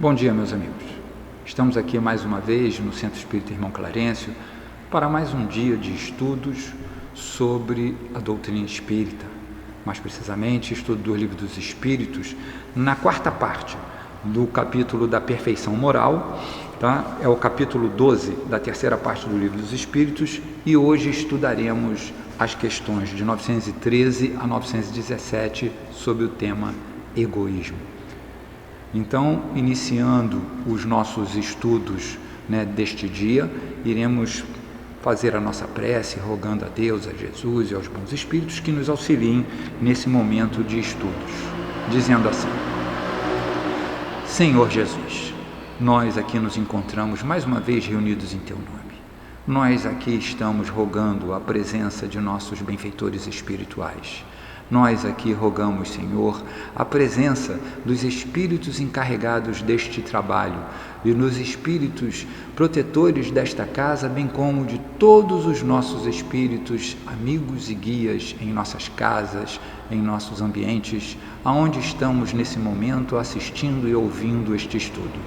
Bom dia, meus amigos. Estamos aqui mais uma vez no Centro Espírita Irmão Clarencio para mais um dia de estudos sobre a doutrina espírita, mais precisamente estudo do Livro dos Espíritos, na quarta parte do capítulo da perfeição moral, tá? É o capítulo 12 da terceira parte do Livro dos Espíritos e hoje estudaremos as questões de 913 a 917 sobre o tema egoísmo. Então, iniciando os nossos estudos deste dia, iremos fazer a nossa prece, rogando a Deus, a Jesus e aos bons espíritos que nos auxiliem nesse momento de estudos, dizendo assim: Senhor Jesus, nós aqui nos encontramos mais uma vez reunidos em Teu nome. Nós aqui estamos rogando a presença de nossos benfeitores espirituais. Nós aqui rogamos, Senhor, a presença dos espíritos encarregados deste trabalho e nos espíritos protetores desta casa, bem como de todos os nossos espíritos, amigos e guias em nossas casas, em nossos ambientes, aonde estamos nesse momento assistindo e ouvindo este estudo.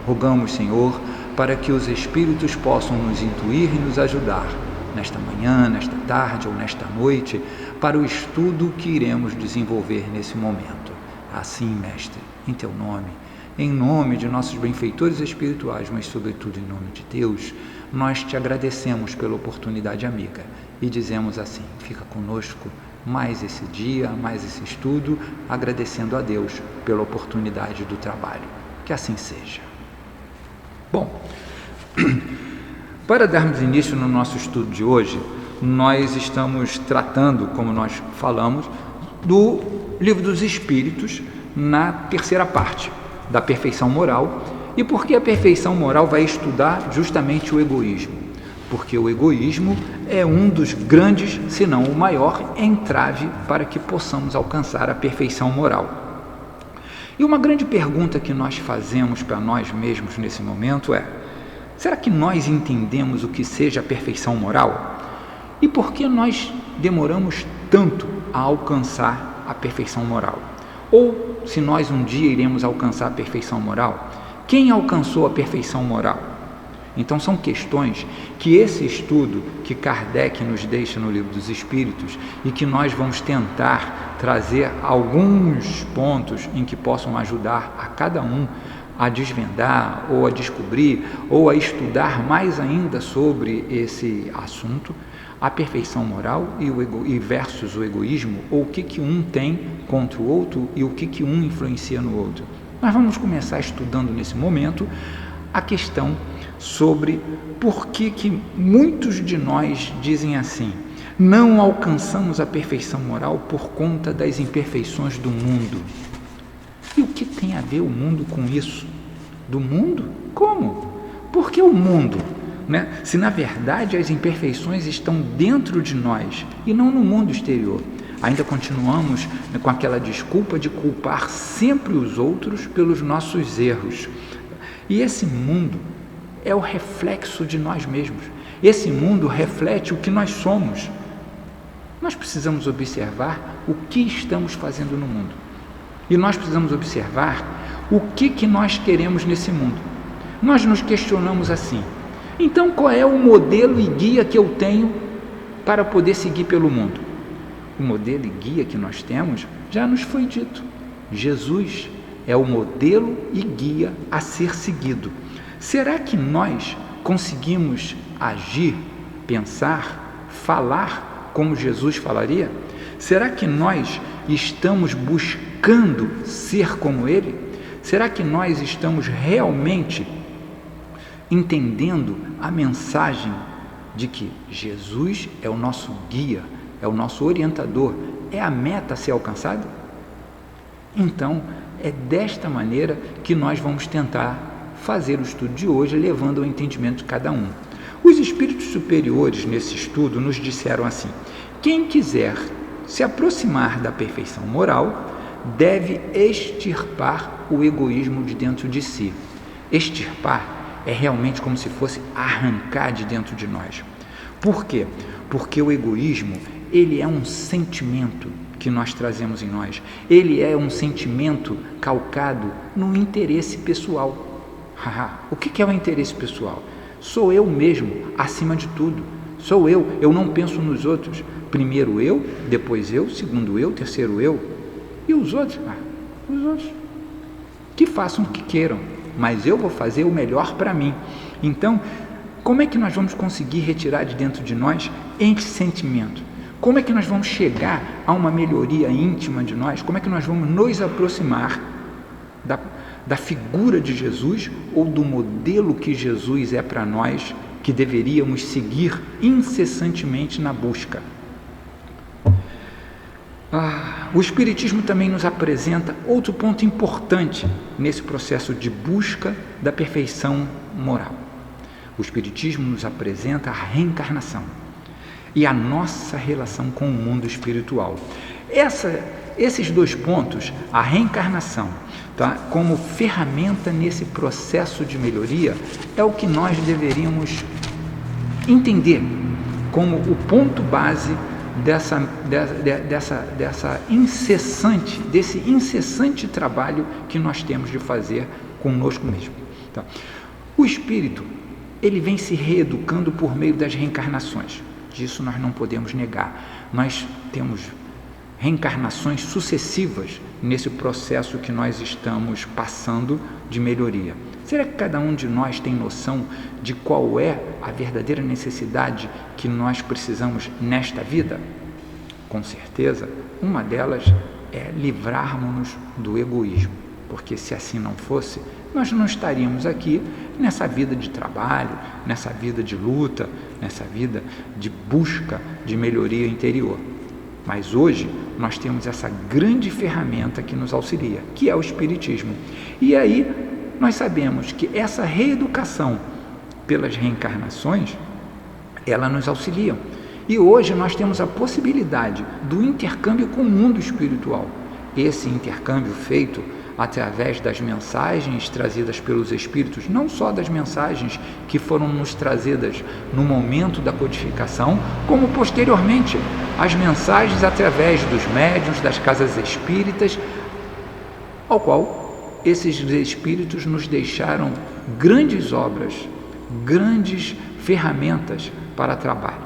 Rogamos, Senhor, para que os espíritos possam nos intuir e nos ajudar nesta manhã, nesta tarde ou nesta noite, para o estudo que iremos desenvolver nesse momento. Assim, Mestre, em Teu nome, em nome de nossos benfeitores espirituais, mas sobretudo em nome de Deus, nós Te agradecemos pela oportunidade amiga e dizemos assim: fica conosco mais esse dia, mais esse estudo, agradecendo a Deus pela oportunidade do trabalho. Que assim seja. Bom, para darmos início no nosso estudo de hoje, nós estamos tratando, como nós falamos, do Livro dos Espíritos, na terceira parte, da perfeição moral. E por que a perfeição moral vai estudar justamente o egoísmo? Porque o egoísmo é um dos grandes, se não o maior, entrave para que possamos alcançar a perfeição moral. E uma grande pergunta que nós fazemos para nós mesmos nesse momento é: será que nós entendemos o que seja a perfeição moral? E por que nós demoramos tanto a alcançar a perfeição moral? Ou, se nós um dia iremos alcançar a perfeição moral, quem alcançou a perfeição moral? Então são questões que esse estudo que Kardec nos deixa no Livro dos Espíritos e que nós vamos tentar trazer alguns pontos em que possam ajudar a cada um a desvendar ou a descobrir ou a estudar mais ainda sobre esse assunto, a perfeição moral e versus o egoísmo, ou o que um tem contra o outro e o que um influencia no outro. Nós vamos começar estudando nesse momento a questão sobre por que muitos de nós dizem assim: não alcançamos a perfeição moral por conta das imperfeições do mundo. E o que tem a ver o mundo com isso? Do mundo? Como? Por que o mundo? Se na verdade as imperfeições estão dentro de nós e não no mundo exterior. Ainda continuamos com aquela desculpa de culpar sempre os outros pelos nossos erros. E esse mundo é o reflexo de nós mesmos. Esse mundo reflete o que nós somos. Nós precisamos observar o que estamos fazendo no mundo. E nós precisamos observar o que nós queremos nesse mundo. Nós nos questionamos assim: então qual é o modelo e guia que eu tenho para poder seguir pelo mundo? O modelo e guia que nós temos já nos foi dito. Jesus é o modelo e guia a ser seguido. Será que nós conseguimos agir, pensar, falar como Jesus falaria? Será que nós estamos buscando ser como Ele? Será que nós estamos realmente entendendo a mensagem de que Jesus é o nosso guia, é o nosso orientador, é a meta a ser alcançada? Então, é desta maneira que nós vamos tentar fazer o estudo de hoje, levando ao entendimento de cada um. Os espíritos superiores nesse estudo nos disseram assim: quem quiser se aproximar da perfeição moral deve extirpar o egoísmo de dentro de si. Extirpar é realmente como se fosse arrancar de dentro de nós. Por quê? Porque o egoísmo, ele é um sentimento que nós trazemos em nós. Ele é um sentimento calcado no interesse pessoal. O que é o interesse pessoal? Sou eu mesmo, acima de tudo. Sou eu não penso nos outros. Primeiro eu, depois eu, segundo eu, terceiro eu. E os outros? Os outros. Que façam o que queiram, mas eu vou fazer o melhor para mim. Então, como é que nós vamos conseguir retirar de dentro de nós esse sentimento? Como é que nós vamos chegar a uma melhoria íntima de nós? Como é que nós vamos nos aproximar da figura de Jesus ou do modelo que Jesus é para nós, que deveríamos seguir incessantemente na busca? O Espiritismo também nos apresenta outro ponto importante nesse processo de busca da perfeição moral. O Espiritismo nos apresenta a reencarnação e a nossa relação com o mundo espiritual. Esses dois pontos, a reencarnação, como ferramenta nesse processo de melhoria, é o que nós deveríamos entender como o ponto base desse incessante trabalho que nós temos de fazer conosco mesmo. O espírito, ele vem se reeducando por meio das reencarnações. Disso nós não podemos negar. Nós temos reencarnações sucessivas nesse processo que nós estamos passando de melhoria. Será que cada um de nós tem noção de qual é a verdadeira necessidade que nós precisamos nesta vida? Com certeza, uma delas é livrarmos-nos do egoísmo, porque se assim não fosse, nós não estaríamos aqui nessa vida de trabalho, nessa vida de luta, nessa vida de busca de melhoria interior. Mas hoje nós temos essa grande ferramenta que nos auxilia, que é o Espiritismo. E aí nós sabemos que essa reeducação pelas reencarnações, ela nos auxilia. E hoje nós temos a possibilidade do intercâmbio com o mundo espiritual. Esse intercâmbio feito através das mensagens trazidas pelos Espíritos, não só das mensagens que foram nos trazidas no momento da codificação, como posteriormente as mensagens através dos médiuns, das casas espíritas, ao qual esses Espíritos nos deixaram grandes obras, grandes ferramentas para trabalho.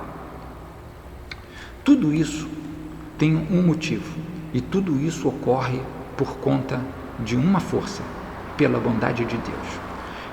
Tudo isso tem um motivo, e tudo isso ocorre por conta de uma força, pela bondade de Deus.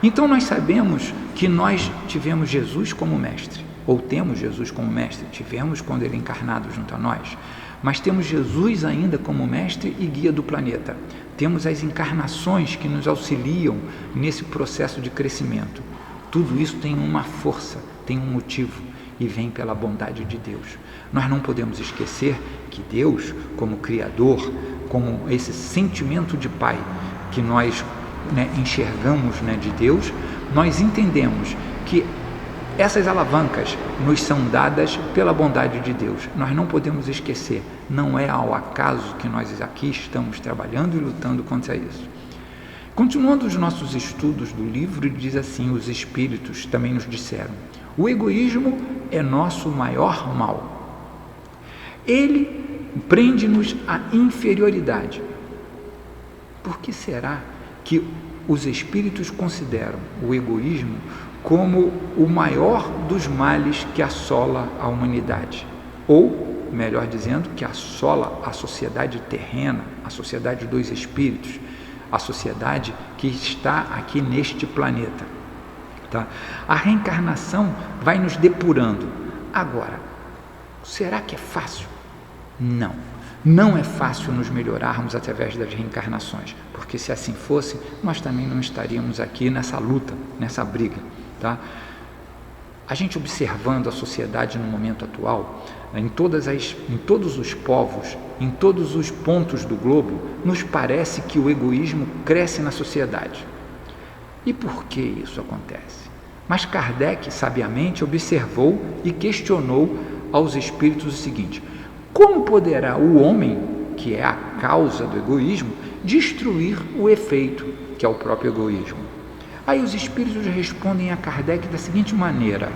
Então nós sabemos que nós tivemos Jesus como mestre, ou temos Jesus como mestre, tivemos quando ele encarnado junto a nós, mas temos Jesus ainda como mestre e guia do planeta. Temos as encarnações que nos auxiliam nesse processo de crescimento. Tudo isso tem uma força, tem um motivo, e vem pela bondade de Deus. Nós não podemos esquecer que Deus, como Criador, como esse sentimento de Pai que nós enxergamos de Deus, nós entendemos que essas alavancas nos são dadas pela bondade de Deus. Nós não podemos esquecer, não é ao acaso que nós aqui estamos trabalhando e lutando contra isso. Continuando os nossos estudos do livro, ele diz assim: os Espíritos também nos disseram: o egoísmo é nosso maior mal. Ele prende-nos à inferioridade. Por que será que os Espíritos consideram o egoísmo como o maior dos males que assola a humanidade? Ou, melhor dizendo, que assola a sociedade terrena, a sociedade dos espíritos, a sociedade que está aqui neste planeta. A reencarnação vai nos depurando. Agora, será que é fácil? Não é fácil nos melhorarmos através das reencarnações, porque se assim fosse, nós também não estaríamos aqui nessa luta, nessa briga. A gente observando a sociedade no momento atual, em todos os povos, em todos os pontos do globo, nos parece que o egoísmo cresce na sociedade. E por que isso acontece? Mas Kardec, sabiamente, observou e questionou aos espíritos o seguinte: como poderá o homem, que é a causa do egoísmo, destruir o efeito, que é o próprio egoísmo? Aí os espíritos respondem a Kardec da seguinte maneira: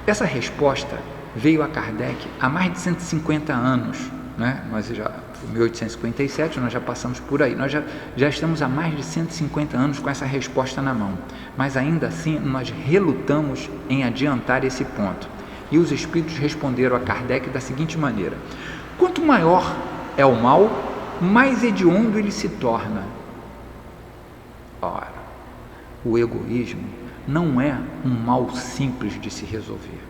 essa resposta veio a Kardec há mais de 150 anos, né? Nós já, 1857, nós já passamos por aí, nós já estamos há mais de 150 anos com essa resposta na mão, mas ainda assim nós relutamos em adiantar esse ponto. E os espíritos responderam a Kardec da seguinte maneira: quanto maior é o mal, mais hediondo ele se torna. Ora, o egoísmo não é um mal simples de se resolver.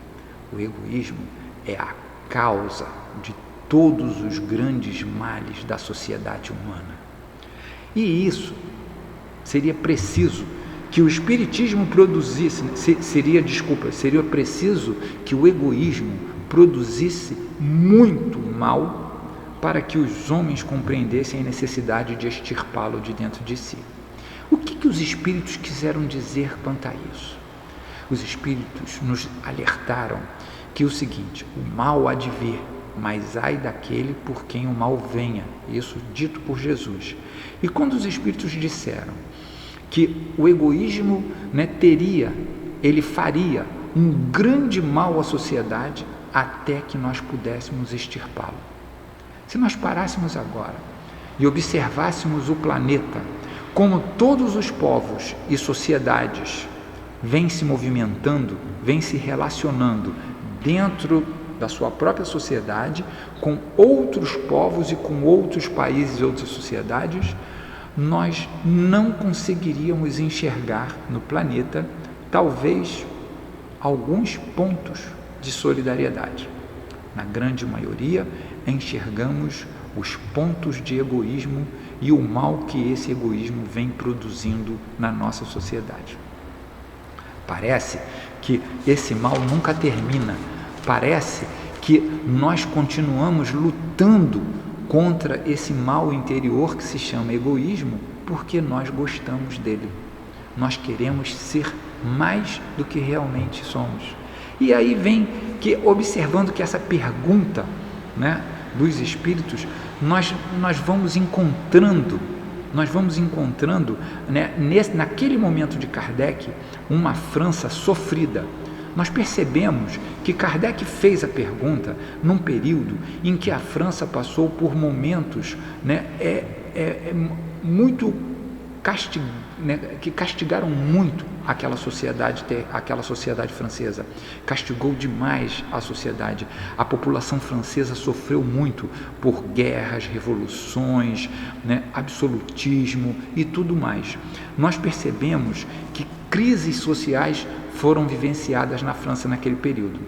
O egoísmo é a causa de todos os grandes males da sociedade humana. E isso seria preciso que o espiritismo produzisse, seria preciso que o egoísmo produzisse muito mal para que os homens compreendessem a necessidade de extirpá-lo de dentro de si. O que os espíritos quiseram dizer quanto a isso? Os espíritos nos alertaram que o seguinte: o mal há de vir, mas ai daquele por quem o mal venha. Isso dito por Jesus. E quando os espíritos disseram que o egoísmo, ele faria um grande mal à sociedade até que nós pudéssemos extirpá-lo. Se nós parássemos agora e observássemos o planeta, como todos os povos e sociedades vêm se movimentando, vêm se relacionando dentro da sua própria sociedade, com outros povos e com outros países e outras sociedades, nós não conseguiríamos enxergar no planeta, talvez, alguns pontos de solidariedade. Na grande maioria, enxergamos os pontos de egoísmo e o mal que esse egoísmo vem produzindo na nossa sociedade. Parece que esse mal nunca termina, parece que nós continuamos lutando contra esse mal interior que se chama egoísmo, porque nós gostamos dele, nós queremos ser mais do que realmente somos. E aí vem que, observando que essa pergunta, dos espíritos, nós vamos encontrando, naquele momento de Kardec, uma França sofrida. Nós percebemos que Kardec fez a pergunta num período em que a França passou por momentos muito que castigaram muito aquela sociedade francesa. Castigou demais a sociedade. A população francesa sofreu muito por guerras, revoluções, absolutismo e tudo mais. Nós percebemos que crises sociais foram vivenciadas na França naquele período,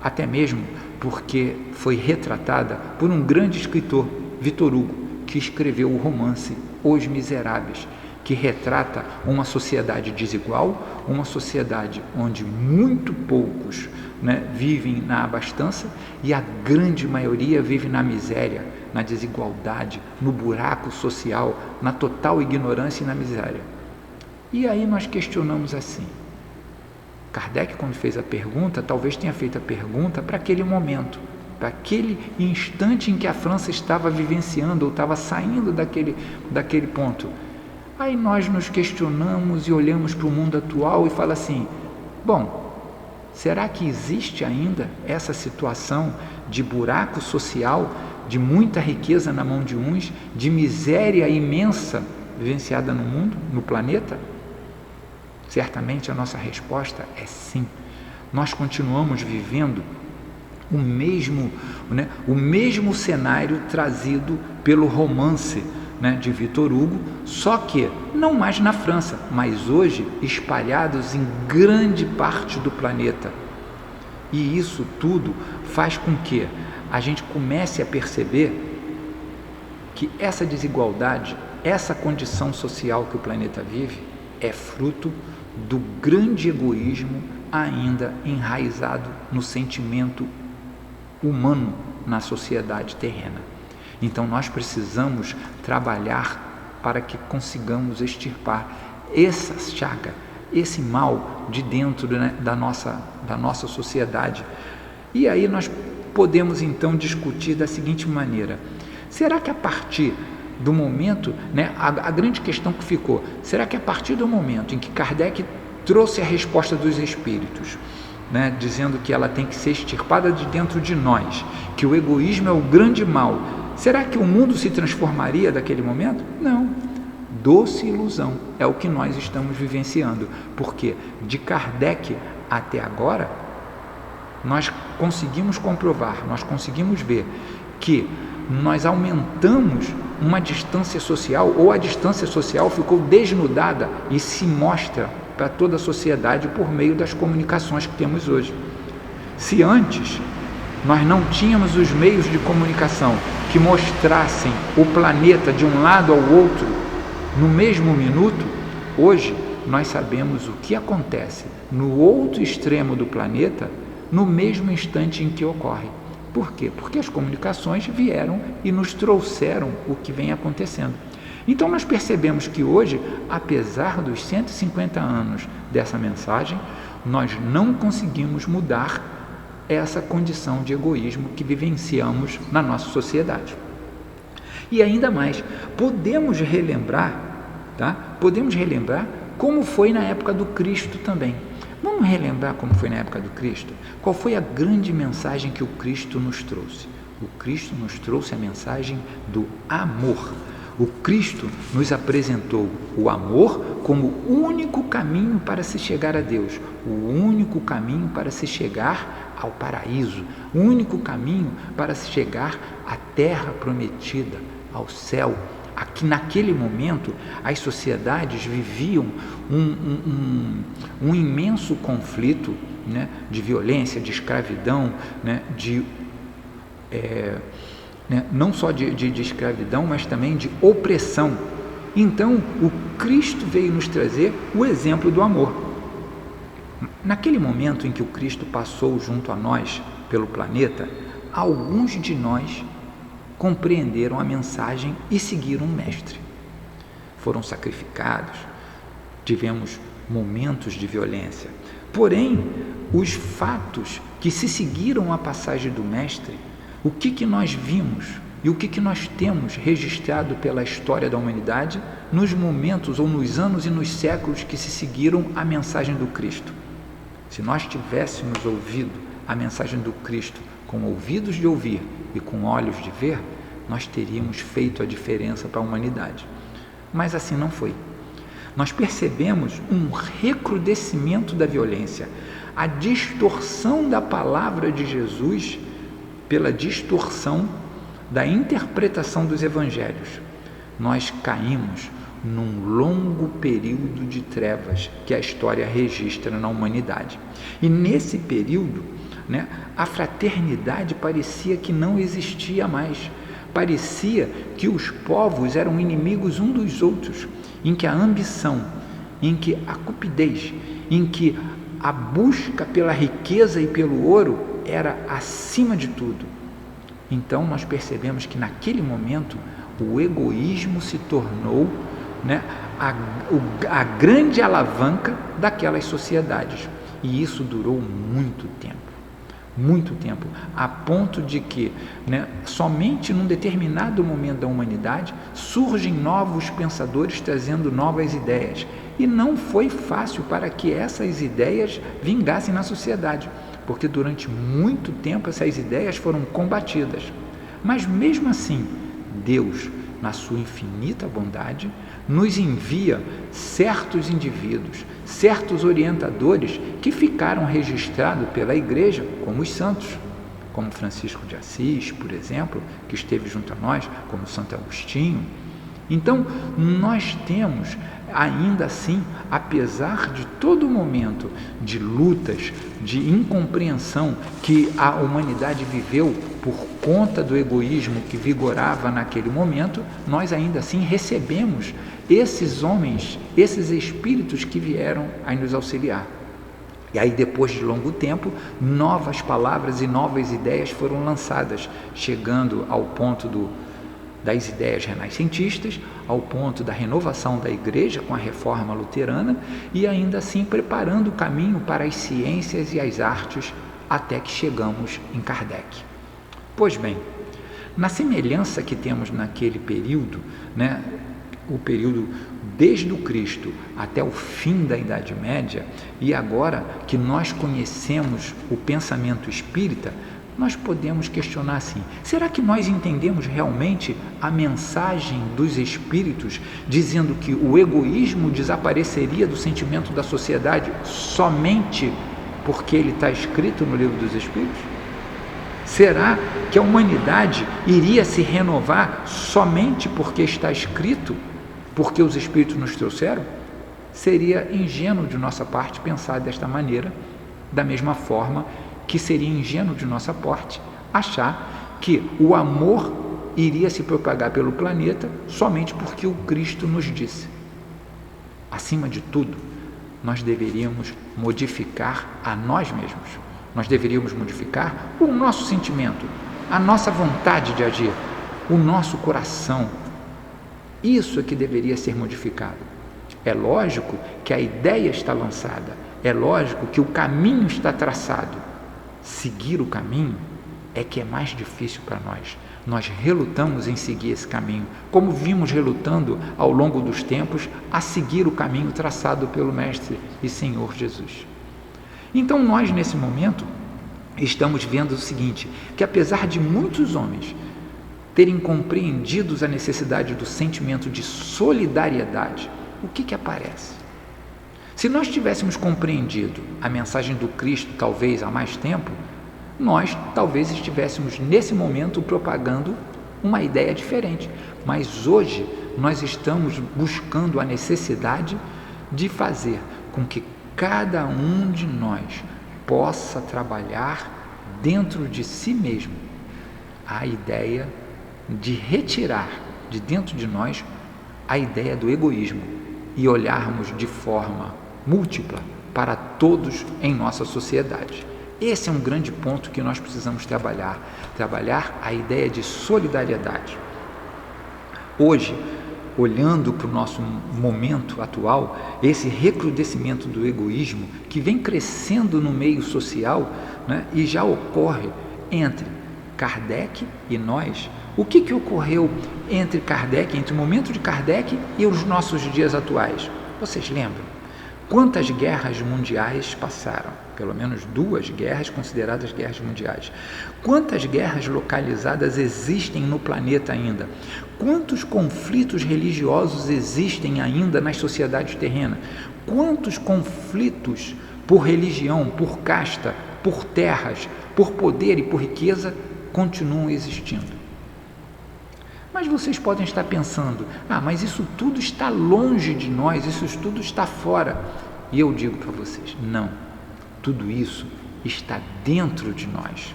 até mesmo porque foi retratada por um grande escritor, Victor Hugo, que escreveu o romance Os Miseráveis, que retrata uma sociedade desigual, uma sociedade onde muito poucos vivem na abastança e a grande maioria vive na miséria, na desigualdade, no buraco social, na total ignorância e na miséria. E aí nós questionamos assim: Kardec, quando fez a pergunta, talvez tenha feito a pergunta para aquele momento, para aquele instante em que a França estava vivenciando ou estava saindo daquele ponto. Aí nós nos questionamos e olhamos para o mundo atual e fala assim: bom, será que existe ainda essa situação de buraco social, de muita riqueza na mão de uns, de miséria imensa vivenciada no mundo, no planeta? Certamente a nossa resposta é sim. Nós continuamos vivendo o mesmo cenário trazido pelo romance de Victor Hugo, só que não mais na França, mas hoje espalhados em grande parte do planeta. E isso tudo faz com que a gente comece a perceber que essa desigualdade, essa condição social que o planeta vive, é fruto do grande egoísmo ainda enraizado no sentimento humano na sociedade terrena. Então nós precisamos trabalhar para que consigamos extirpar essa chaga, esse mal de dentro da nossa sociedade. E aí nós podemos então discutir da seguinte maneira: será que a partir do momento, a grande questão que ficou, será que a partir do momento em que Kardec trouxe a resposta dos espíritos, né, dizendo que ela tem que ser extirpada de dentro de nós, que o egoísmo é o grande mal, será que o mundo se transformaria daquele momento? Não. Doce ilusão é o que nós estamos vivenciando, porque de Kardec até agora nós conseguimos comprovar, nós conseguimos ver que nós aumentamos uma distância social, ou a distância social ficou desnudada e se mostra para toda a sociedade por meio das comunicações que temos hoje. Se antes nós não tínhamos os meios de comunicação que mostrassem o planeta de um lado ao outro no mesmo minuto, hoje nós sabemos o que acontece no outro extremo do planeta no mesmo instante em que ocorre. Por quê? Porque as comunicações vieram e nos trouxeram o que vem acontecendo. Então nós percebemos que hoje, apesar dos 150 anos dessa mensagem, nós não conseguimos mudar essa condição de egoísmo que vivenciamos na nossa sociedade. E ainda mais, podemos relembrar como foi na época do Cristo também. Vamos relembrar como foi na época do Cristo? Qual foi a grande mensagem que o Cristo nos trouxe? O Cristo nos trouxe a mensagem do amor. O Cristo nos apresentou o amor como o único caminho para se chegar a Deus, o único caminho para se chegar ao paraíso, o único caminho para se chegar à terra prometida, ao céu. Aqui, naquele momento, as sociedades viviam um imenso conflito, né, de violência, de escravidão, né, não só de escravidão, mas também de opressão. Então, o Cristo veio nos trazer o exemplo do amor. Naquele momento em que o Cristo passou junto a nós pelo planeta, alguns de nós compreenderam a mensagem e seguiram o Mestre. Foram sacrificados, tivemos momentos de violência. Porém, os fatos que se seguiram a passagem do Mestre, o que nós vimos e o que nós temos registrado pela história da humanidade nos momentos ou nos anos e nos séculos que se seguiram a mensagem do Cristo. Se nós tivéssemos ouvido a mensagem do Cristo com ouvidos de ouvir e com olhos de ver, nós teríamos feito a diferença para a humanidade. Mas assim não foi. Nós percebemos um recrudescimento da violência, a distorção da palavra de Jesus pela distorção da interpretação dos evangelhos. Nós caímos num longo período de trevas que a história registra na humanidade. E nesse período, né, a fraternidade parecia que não existia mais. Parecia que os povos eram inimigos um dos outros, em que a ambição, em que a cupidez, em que a busca pela riqueza e pelo ouro era acima de tudo. Então nós percebemos que naquele momento o egoísmo se tornou, né, a grande alavanca daquelas sociedades. E isso durou muito tempo, a ponto de que, né, somente num determinado momento da humanidade surgem novos pensadores trazendo novas ideias. E não foi fácil para que essas ideias vingassem na sociedade, porque durante muito tempo essas ideias foram combatidas. Mas mesmo assim, Deus, na sua infinita bondade, nos envia certos indivíduos, certos orientadores que ficaram registrados pela Igreja como os santos, como Francisco de Assis, por exemplo, que esteve junto a nós, como Santo Agostinho. Então, nós temos, ainda assim, apesar de todo momento de lutas, de incompreensão que a humanidade viveu por conta do egoísmo que vigorava naquele momento, nós ainda assim recebemos esses homens, esses espíritos que vieram a nos auxiliar. E aí, depois de longo tempo, novas palavras e novas ideias foram lançadas, chegando ao ponto das ideias renascentistas, ao ponto da renovação da Igreja com a reforma luterana e ainda assim preparando o caminho para as ciências e as artes até que chegamos em Kardec. Pois bem, na semelhança que temos naquele período, né, o período desde o Cristo até o fim da Idade Média, e agora que nós conhecemos o pensamento espírita, nós podemos questionar assim: será que nós entendemos realmente a mensagem dos espíritos dizendo que o egoísmo desapareceria do sentimento da sociedade somente porque ele está escrito no Livro dos Espíritos? Será que a humanidade iria se renovar somente porque está escrito, porque os Espíritos nos trouxeram? Seria ingênuo de nossa parte pensar desta maneira, da mesma forma que seria ingênuo de nossa parte achar que o amor iria se propagar pelo planeta somente porque o Cristo nos disse. Acima de tudo, nós deveríamos modificar a nós mesmos. Nós deveríamos modificar o nosso sentimento, a nossa vontade de agir, o nosso coração. Isso é que deveria ser modificado. É lógico que a ideia está lançada, é lógico que o caminho está traçado. Seguir o caminho é que é mais difícil para nós. Nós relutamos em seguir esse caminho, como vimos relutando ao longo dos tempos a seguir o caminho traçado pelo Mestre e Senhor Jesus. Então nós, nesse momento, estamos vendo o seguinte, que apesar de muitos homens terem compreendido a necessidade do sentimento de solidariedade, o que aparece? Se nós tivéssemos compreendido a mensagem do Cristo, talvez há mais tempo, nós talvez estivéssemos nesse momento propagando uma ideia diferente. Mas hoje nós estamos buscando a necessidade de fazer com que cada um de nós possa trabalhar dentro de si mesmo a ideia de retirar de dentro de nós a ideia do egoísmo e olharmos de forma múltipla para todos em nossa sociedade. Esse é um grande ponto que nós precisamos trabalhar a ideia de solidariedade. Hoje, olhando para o nosso momento atual, esse recrudescimento do egoísmo que vem crescendo no meio social, né, e já ocorre entre Kardec e nós. O que ocorreu entre Kardec, entre o momento de Kardec e os nossos dias atuais? Vocês lembram? Quantas guerras mundiais passaram? Pelo menos 2 guerras consideradas guerras mundiais. Quantas guerras localizadas existem no planeta ainda? Quantos conflitos religiosos existem ainda nas sociedades terrenas? Quantos conflitos por religião, por casta, por terras, por poder e por riqueza continuam existindo? Mas vocês podem estar pensando, mas isso tudo está longe de nós, isso tudo está fora. E eu digo para vocês, não, tudo isso está dentro de nós.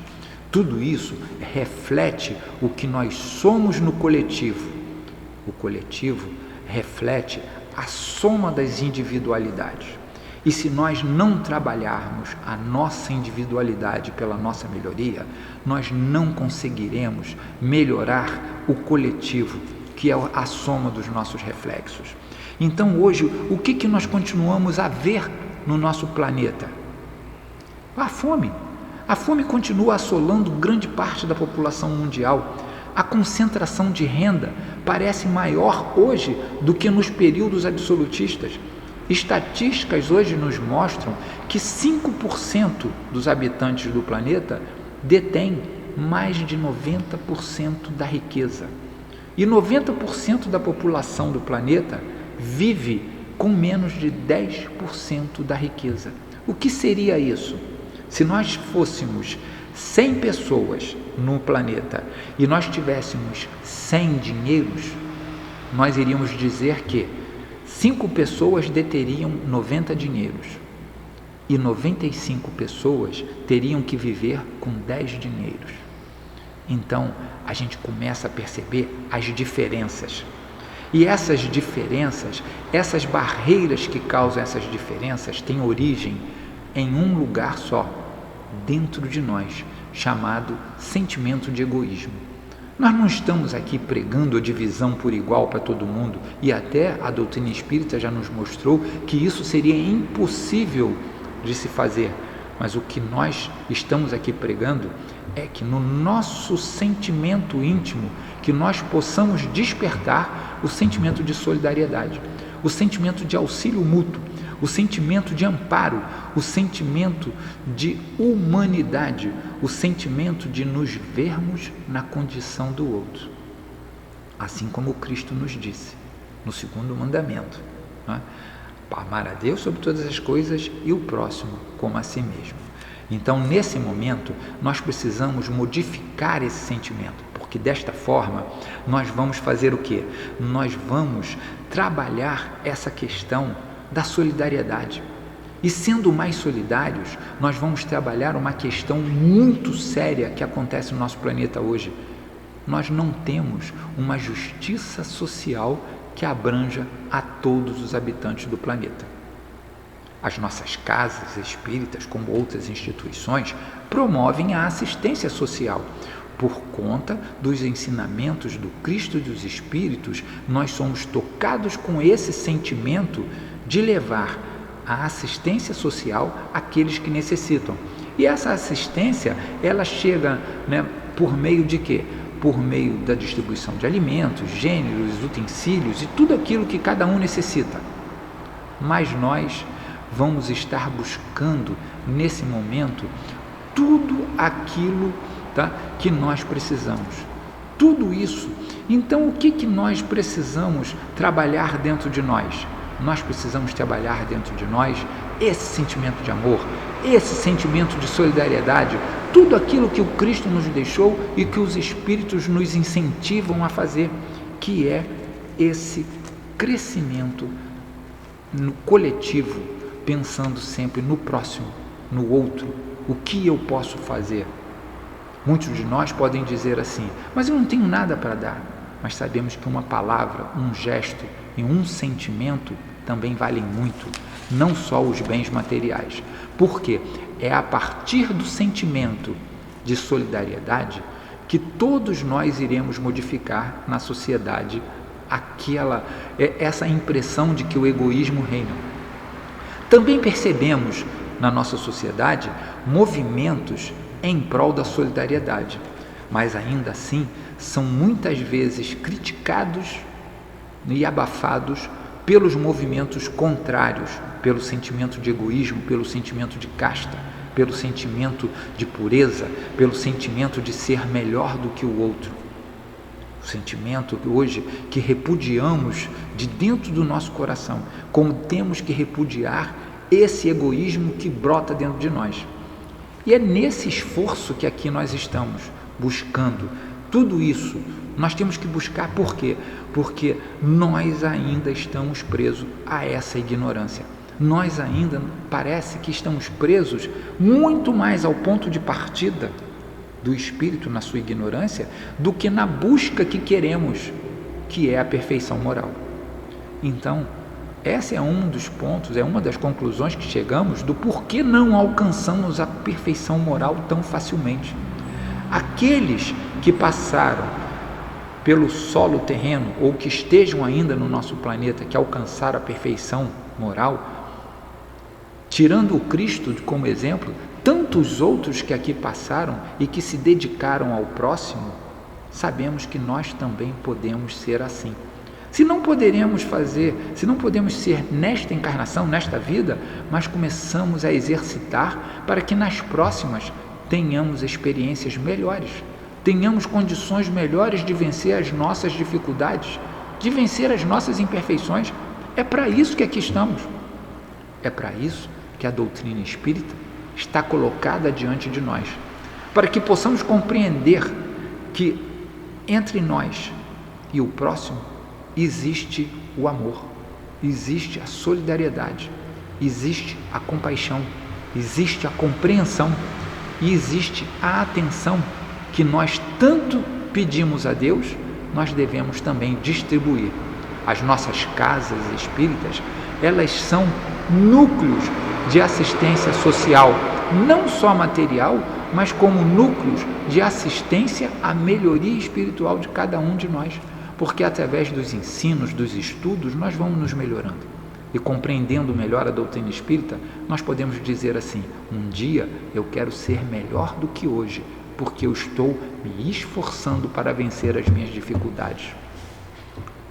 Tudo isso reflete o que nós somos no coletivo. O coletivo reflete a soma das individualidades. E se nós não trabalharmos a nossa individualidade pela nossa melhoria, nós não conseguiremos melhorar o coletivo, que é a soma dos nossos reflexos. Então hoje, o que nós continuamos a ver no nosso planeta? A fome. A fome continua assolando grande parte da população mundial. A concentração de renda parece maior hoje do que nos períodos absolutistas. Estatísticas hoje nos mostram que 5% dos habitantes do planeta detêm mais de 90% da riqueza. E 90% da população do planeta vive com menos de 10% da riqueza. O que seria isso? Se nós fôssemos 100 pessoas no planeta e nós tivéssemos 100 dinheiros, nós iríamos dizer que 5 pessoas deteriam 90 dinheiros e 95 pessoas teriam que viver com 10 dinheiros. Então, a gente começa a perceber as diferenças. E essas diferenças, essas barreiras que causam essas diferenças, têm origem em um lugar só, dentro de nós, chamado sentimento de egoísmo. Nós não estamos aqui pregando a divisão por igual para todo mundo, e até a doutrina espírita já nos mostrou que isso seria impossível de se fazer. Mas o que nós estamos aqui pregando é que no nosso sentimento íntimo, que nós possamos despertar o sentimento de solidariedade. o sentimento de auxílio mútuo, o sentimento de amparo, o sentimento de humanidade, o sentimento de nos vermos na condição do outro. Assim como Cristo nos disse no segundo mandamento, né? Amar a Deus sobre todas as coisas e o próximo como a si mesmo. Então, nesse momento, nós precisamos modificar esse sentimento, porque desta forma nós vamos fazer o quê? Nós vamos trabalhar essa questão da solidariedade. E sendo mais solidários, nós vamos trabalhar uma questão muito séria que acontece no nosso planeta hoje. Nós não temos uma justiça social que abranja a todos os habitantes do planeta. As nossas casas espíritas, como outras instituições, promovem a assistência social. Por conta dos ensinamentos do Cristo e dos Espíritos, nós somos tocados com esse sentimento de levar a assistência social àqueles que necessitam. E essa assistência, ela chega, por meio de quê? Por meio da distribuição de alimentos, gêneros, utensílios e tudo aquilo que cada um necessita. Mas nós vamos estar buscando, nesse momento, tudo aquilo, que nós precisamos. Tudo isso. Então, o que nós precisamos trabalhar dentro de nós? Nós precisamos trabalhar dentro de nós esse sentimento de amor, esse sentimento de solidariedade, tudo aquilo que o Cristo nos deixou e que os Espíritos nos incentivam a fazer, que é esse crescimento no coletivo, pensando sempre no próximo, no outro, o que eu posso fazer. Muitos de nós podem dizer assim, mas eu não tenho nada para dar, mas sabemos que uma palavra, um gesto e um sentimento também valem muito, não só os bens materiais. Por quê? É a partir do sentimento de solidariedade que todos nós iremos modificar na sociedade essa impressão de que o egoísmo reina. Também percebemos na nossa sociedade movimentos em prol da solidariedade, mas ainda assim são muitas vezes criticados e abafados pelos movimentos contrários, pelo sentimento de egoísmo, pelo sentimento de casta, pelo sentimento de pureza, pelo sentimento de ser melhor do que o outro. O sentimento hoje que repudiamos de dentro do nosso coração, como temos que repudiar esse egoísmo que brota dentro de nós. E é nesse esforço que aqui nós estamos buscando tudo isso. Nós temos que buscar por quê? Porque nós ainda estamos presos a essa ignorância. Nós ainda parece que estamos presos muito mais ao ponto de partida do espírito na sua ignorância do que na busca que queremos, que é a perfeição moral. Então, esse é um dos pontos, é uma das conclusões que chegamos do porquê não alcançamos a perfeição moral tão facilmente. Aqueles que passaram pelo solo terreno ou que estejam ainda no nosso planeta, que alcançaram a perfeição moral, tirando o Cristo como exemplo, tantos outros que aqui passaram e que se dedicaram ao próximo, sabemos que nós também podemos ser assim. Se não podemos ser nesta encarnação, nesta vida, mas começamos a exercitar para que nas próximas tenhamos experiências melhores, tenhamos condições melhores de vencer as nossas dificuldades, de vencer as nossas imperfeições. É para isso que aqui estamos. É para isso que a doutrina espírita está colocada diante de nós, para que possamos compreender que entre nós e o próximo existe o amor, existe a solidariedade, existe a compaixão, existe a compreensão e existe a atenção que nós tanto pedimos a Deus, nós devemos também distribuir. As nossas casas espíritas, elas são núcleos de assistência social, não só material, mas como núcleos de assistência à melhoria espiritual de cada um de nós, porque através dos ensinos, dos estudos, nós vamos nos melhorando. E compreendendo melhor a doutrina espírita, nós podemos dizer assim: um dia eu quero ser melhor do que hoje, porque eu estou me esforçando para vencer as minhas dificuldades.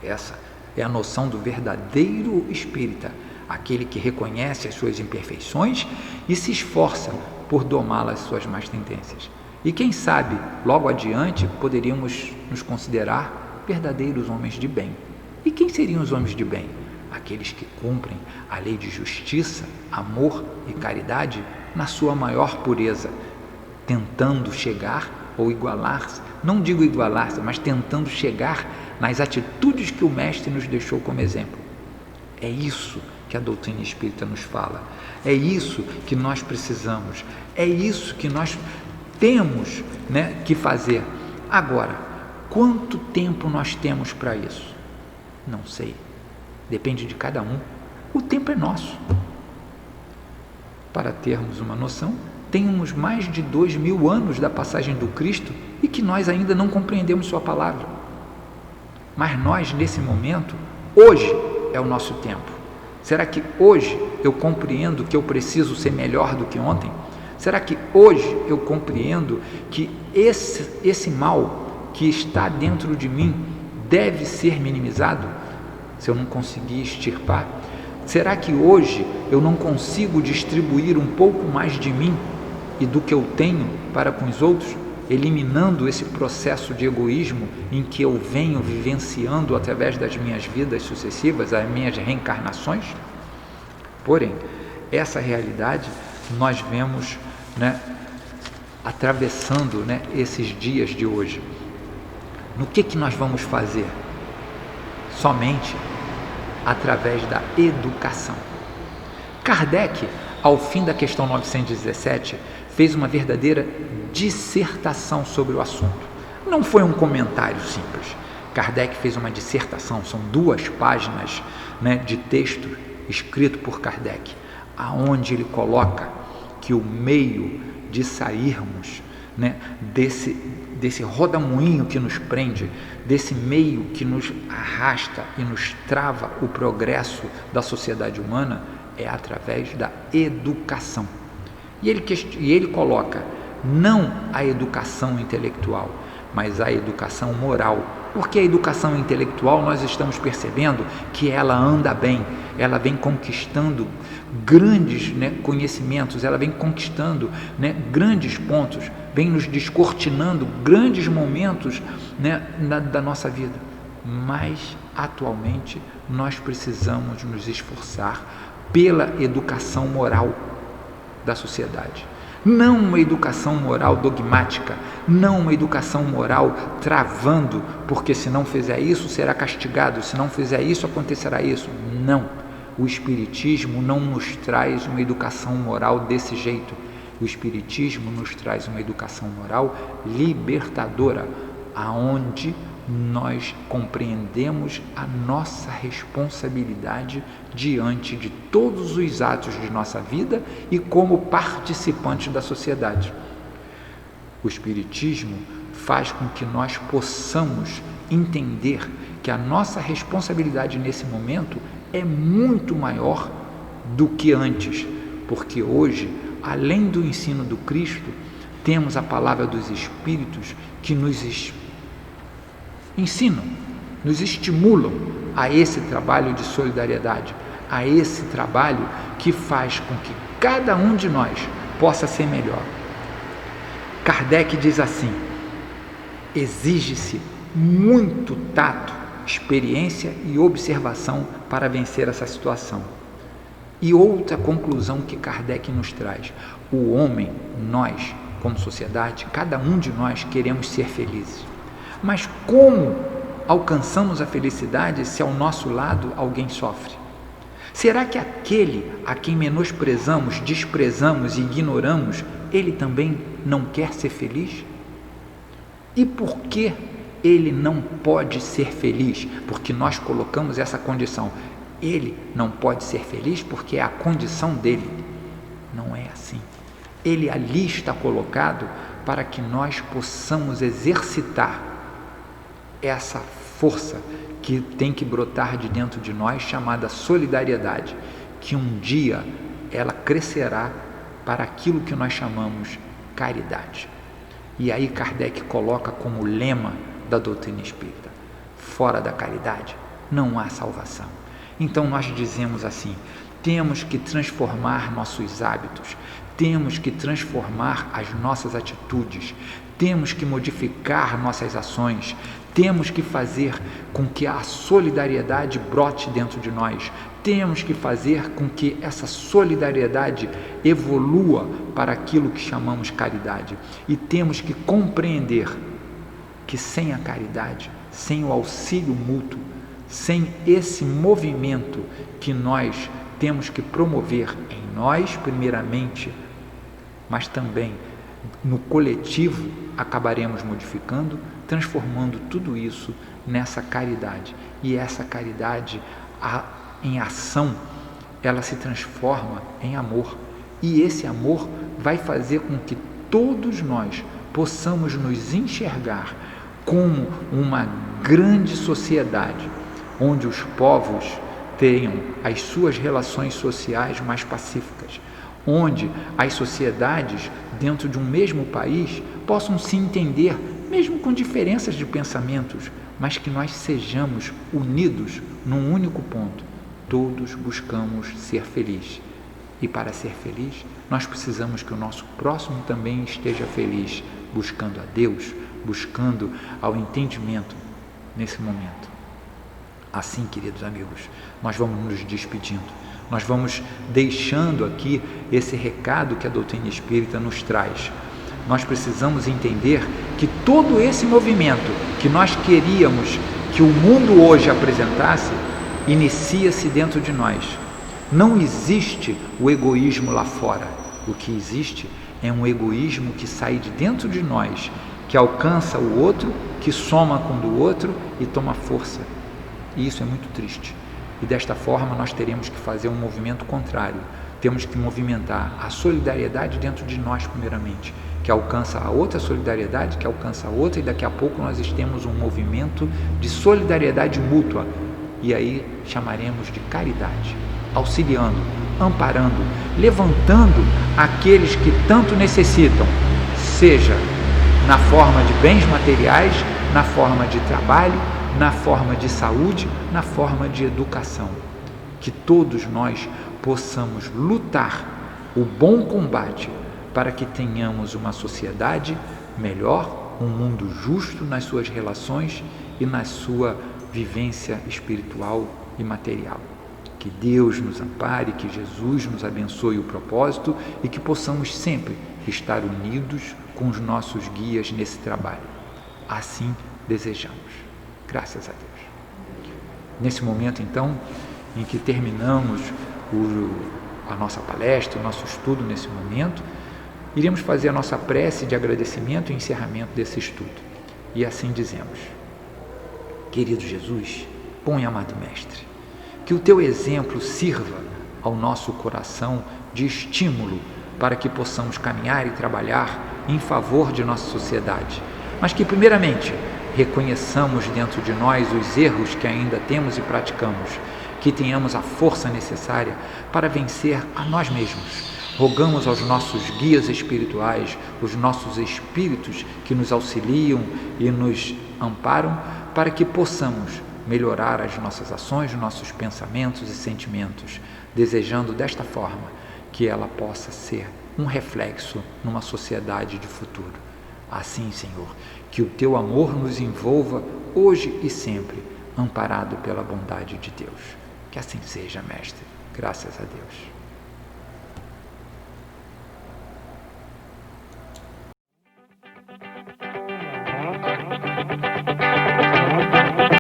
Essa é a noção do verdadeiro espírita, aquele que reconhece as suas imperfeições e se esforça por domar as suas más tendências. E quem sabe, logo adiante, poderíamos nos considerar verdadeiros homens de bem. E quem seriam os homens de bem? Aqueles que cumprem a lei de justiça, amor e caridade na sua maior pureza, tentando chegar ou igualar-se, não digo igualar-se, mas tentando chegar nas atitudes que o Mestre nos deixou como exemplo. É isso que a doutrina espírita nos fala, é isso que nós precisamos, é isso que nós temos, que fazer. Agora, quanto tempo nós temos para isso? Não sei, depende de cada um. O tempo é nosso. Para termos uma noção, temos mais de 2000 anos da passagem do Cristo e que nós ainda não compreendemos sua palavra. Mas nós, nesse momento, hoje é o nosso tempo. Será que hoje eu compreendo que eu preciso ser melhor do que ontem? Será que hoje eu compreendo que esse mal que está dentro de mim deve ser minimizado? Se eu não conseguir extirpar? Será que hoje eu não consigo distribuir um pouco mais de mim e do que eu tenho para com os outros, eliminando esse processo de egoísmo em que eu venho vivenciando através das minhas vidas sucessivas, as minhas reencarnações? Porém, essa realidade nós vemos, atravessando, esses dias de hoje. No que nós vamos fazer? Somente através da educação. Kardec, ao fim da questão 917, fez uma verdadeira dissertação sobre o assunto. Não foi um comentário simples. Kardec fez uma dissertação, são 2 páginas, de texto escrito por Kardec, aonde ele coloca que o meio de sairmos, desse rodamuinho que nos prende, desse meio que nos arrasta e nos trava o progresso da sociedade humana, é através da educação. E ele coloca não a educação intelectual, mas a educação moral. Porque a educação intelectual nós estamos percebendo que ela anda bem, ela vem conquistando grandes conhecimentos, ela vem conquistando grandes pontos, vem nos descortinando grandes momentos da nossa vida. Mas atualmente nós precisamos nos esforçar pela educação moral da sociedade. Não uma educação moral dogmática, não uma educação moral travando, porque se não fizer isso será castigado, se não fizer isso acontecerá isso. Não, o Espiritismo não nos traz uma educação moral desse jeito. O Espiritismo nos traz uma educação moral libertadora, aonde nós compreendemos a nossa responsabilidade diante de todos os atos de nossa vida e como participantes da sociedade. O Espiritismo faz com que nós possamos entender que a nossa responsabilidade nesse momento é muito maior do que antes, porque hoje, além do ensino do Cristo, temos a palavra dos Espíritos que nos ensinam, nos estimulam a esse trabalho de solidariedade, a esse trabalho que faz com que cada um de nós possa ser melhor. Kardec diz assim: exige-se muito tato, experiência e observação para vencer essa situação. E outra conclusão que Kardec nos traz: o homem, nós, como sociedade, cada um de nós queremos ser felizes. Mas como alcançamos a felicidade se ao nosso lado alguém sofre? Será que aquele a quem menosprezamos, desprezamos e ignoramos, ele também não quer ser feliz? E por que ele não pode ser feliz? Porque nós colocamos essa condição. Ele não pode ser feliz porque é a condição dele. Não é assim. Ele ali está colocado para que nós possamos exercitar essa força que tem que brotar de dentro de nós, chamada solidariedade, que um dia ela crescerá para aquilo que nós chamamos caridade. E aí Kardec coloca como lema da doutrina espírita: fora da caridade não há salvação. Então nós dizemos assim: temos que transformar nossos hábitos, temos que transformar as nossas atitudes, temos que modificar nossas ações, temos que fazer com que a solidariedade brote dentro de nós, temos que fazer com que essa solidariedade evolua para aquilo que chamamos caridade, e temos que compreender que sem a caridade, sem o auxílio mútuo, sem esse movimento que nós temos que promover em nós primeiramente, mas também no coletivo, acabaremos modificando, transformando tudo isso nessa caridade. E essa caridade em ação, ela se transforma em amor. E esse amor vai fazer com que todos nós possamos nos enxergar como uma grande sociedade, onde os povos tenham as suas relações sociais mais pacíficas, onde as sociedades dentro de um mesmo país possam se entender, mesmo com diferenças de pensamentos, mas que nós sejamos unidos num único ponto: todos buscamos ser felizes. E para ser feliz, nós precisamos que o nosso próximo também esteja feliz, buscando a Deus, buscando ao entendimento nesse momento. Assim, queridos amigos, nós vamos nos despedindo, nós vamos deixando aqui esse recado que a doutrina espírita nos traz. Nós precisamos entender que todo esse movimento que nós queríamos que o mundo hoje apresentasse, inicia-se dentro de nós. Não existe o egoísmo lá fora. O que existe é um egoísmo que sai de dentro de nós, que alcança o outro, que soma com o do outro e toma força. E isso é muito triste. E desta forma nós teremos que fazer um movimento contrário. Temos que movimentar a solidariedade dentro de nós primeiramente, que alcança a outra solidariedade, que alcança a outra, e daqui a pouco nós temos um movimento de solidariedade mútua. E aí chamaremos de caridade, auxiliando, amparando, levantando aqueles que tanto necessitam, seja na forma de bens materiais, na forma de trabalho, na forma de saúde, na forma de educação. Que todos nós possamos lutar o bom combate para que tenhamos uma sociedade melhor, um mundo justo nas suas relações e na sua vivência espiritual e material. Que Deus nos ampare, que Jesus nos abençoe o propósito e que possamos sempre estar unidos com os nossos guias nesse trabalho. Assim desejamos. Graças a Deus. Nesse momento, então, em que terminamos a nossa palestra, o nosso estudo nesse momento, iremos fazer a nossa prece de agradecimento e encerramento desse estudo. E assim dizemos: querido Jesus, bom e amado Mestre, que o Teu exemplo sirva ao nosso coração de estímulo para que possamos caminhar e trabalhar em favor de nossa sociedade, mas que primeiramente reconheçamos dentro de nós os erros que ainda temos e praticamos, que tenhamos a força necessária para vencer a nós mesmos. Rogamos aos nossos guias espirituais, os nossos espíritos que nos auxiliam e nos amparam, para que possamos melhorar as nossas ações, nossos pensamentos e sentimentos, desejando desta forma que ela possa ser um reflexo numa sociedade de futuro. Assim, Senhor, que o Teu amor nos envolva hoje e sempre, amparado pela bondade de Deus. Que assim seja, Mestre. Graças a Deus.